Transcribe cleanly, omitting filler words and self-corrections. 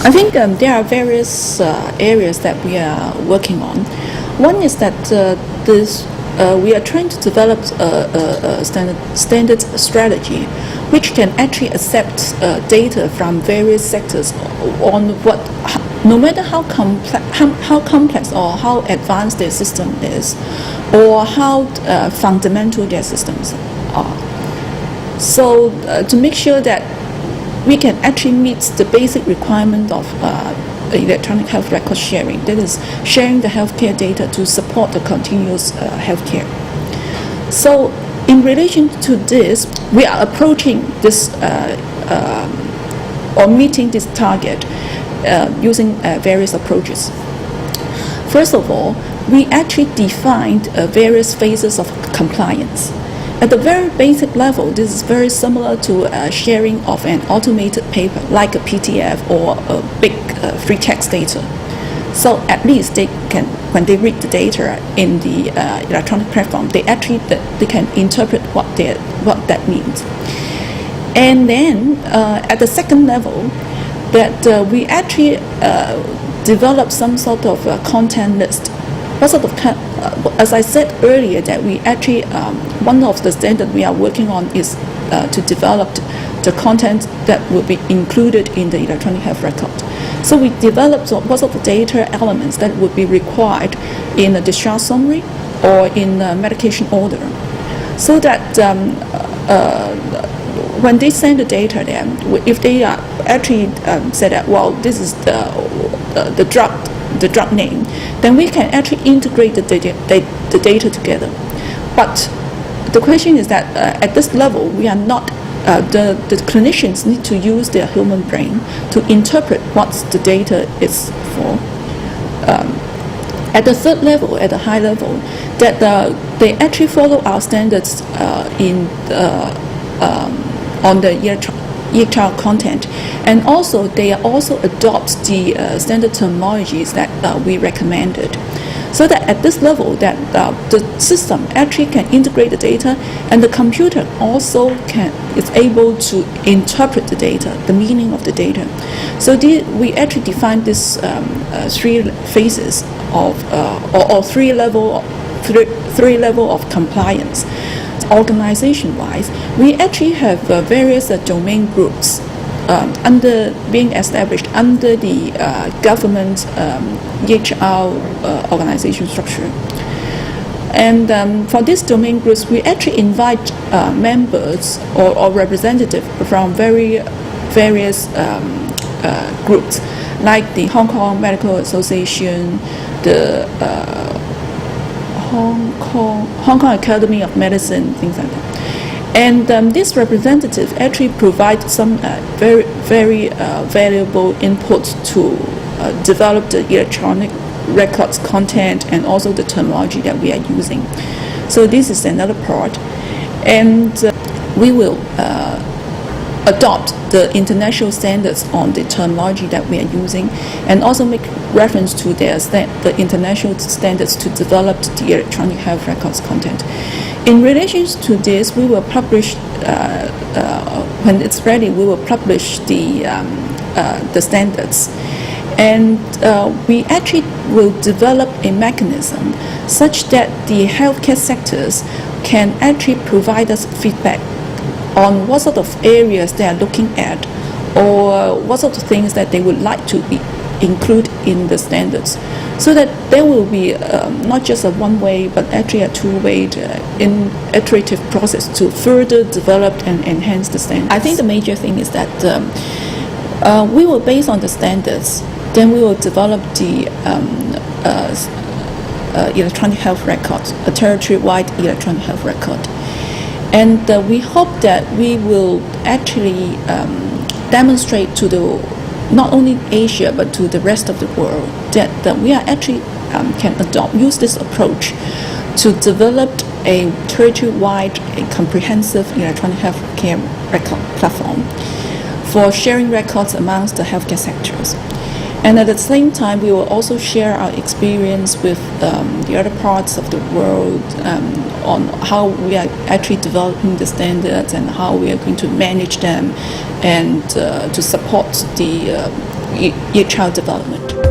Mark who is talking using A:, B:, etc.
A: I think there are various areas that we are working on. One is that we are trying to develop a standard strategy which can actually accept data from various sectors on what, no matter how complex or how advanced their system is, or how fundamental their systems are. So to make sure that we can actually meet the basic requirement of electronic health record sharing, that is, sharing the healthcare data to support the continuous healthcare. So in relation to this, we are approaching this or meeting this target using various approaches. First of all, we actually defined various phases of compliance. At the very basic level, this is very similar to sharing of an automated paper like a PDF or a big free text data. So at least they can, when they read the data in the electronic platform, they can interpret what that means. And then at the second level, that we actually develop some sort of content list. What sort of, as I said earlier, that we actually, one of the standards we are working on is to develop the content that will be included in the electronic health record. So we developed what sort of data elements that would be required in a discharge summary or in a medication order, so that when they send the data there, if they actually say that, well, this is the drug name, then we can actually integrate the data together. But the question is that at this level, we are not, the clinicians need to use their human brain to interpret what the data is for. At the third level, at the high level, that they actually follow our standards on the eHealth content, and also they also adopt the standard terminologies that we recommended, so that at this level that the system actually can integrate the data, and the computer also is able to interpret the data, the meaning of the data. So we actually define this three phases of or three level of compliance. Organization-wise, we actually have various domain groups being established under the government eHealth organization structure. And for these domain groups, we actually invite members or representatives from various groups, like the Hong Kong Medical Association, the Hong Kong Academy of Medicine, things like that. And this representative actually provides some very valuable input to develop the electronic records content and also the terminology that we are using. So this is another part. And we will adopt the international standards on the terminology that we are using, and also make reference to the international standards to develop the electronic health records content. In relation to this, we will publish, when it's ready, we will publish the standards. And we actually will develop a mechanism such that the healthcare sectors can actually provide us feedback on what sort of areas they are looking at, or what sort of things that they would like to include in the standards, so that there will be not just a one-way, but actually a two-way iterative process to further develop and enhance the standards. I think the major thing is that we will, based on the standards, then we will develop the electronic health record, a territory-wide electronic health record. And we hope that we will actually demonstrate to not only Asia but to the rest of the world that we are actually can use this approach to develop a territory-wide, a comprehensive electronic healthcare record platform for sharing records amongst the healthcare sectors. And at the same time, we will also share our experience with the other parts of the world on how we are actually developing the standards and how we are going to manage them, and to support the child development.